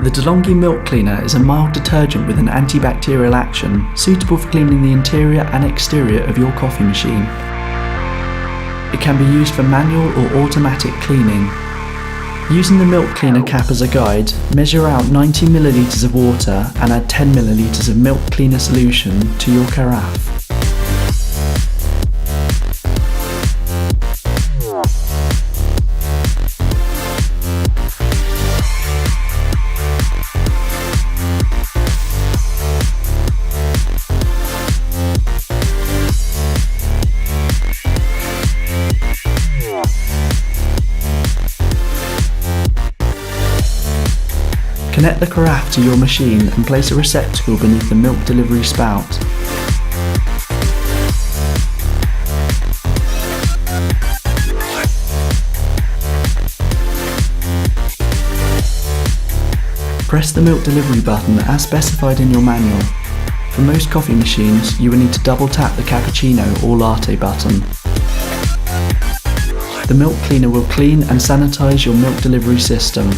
The DeLonghi Milk Cleaner is a mild detergent with an antibacterial action, suitable for cleaning the interior and exterior of your coffee machine. It can be used for manual or automatic cleaning. Using the milk cleaner cap as a guide, measure out 90 ml of water and add 10 ml of milk cleaner solution to your carafe. Connect the carafe to your machine and place a receptacle beneath the milk delivery spout. Press the milk delivery button as specified in your manual. For most coffee machines, you will need to double tap the cappuccino or latte button. The milk cleaner will clean and sanitize your milk delivery system.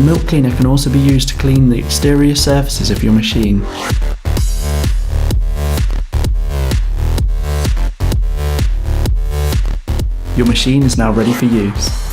The milk cleaner can also be used to clean the exterior surfaces of your machine. Your machine is now ready for use.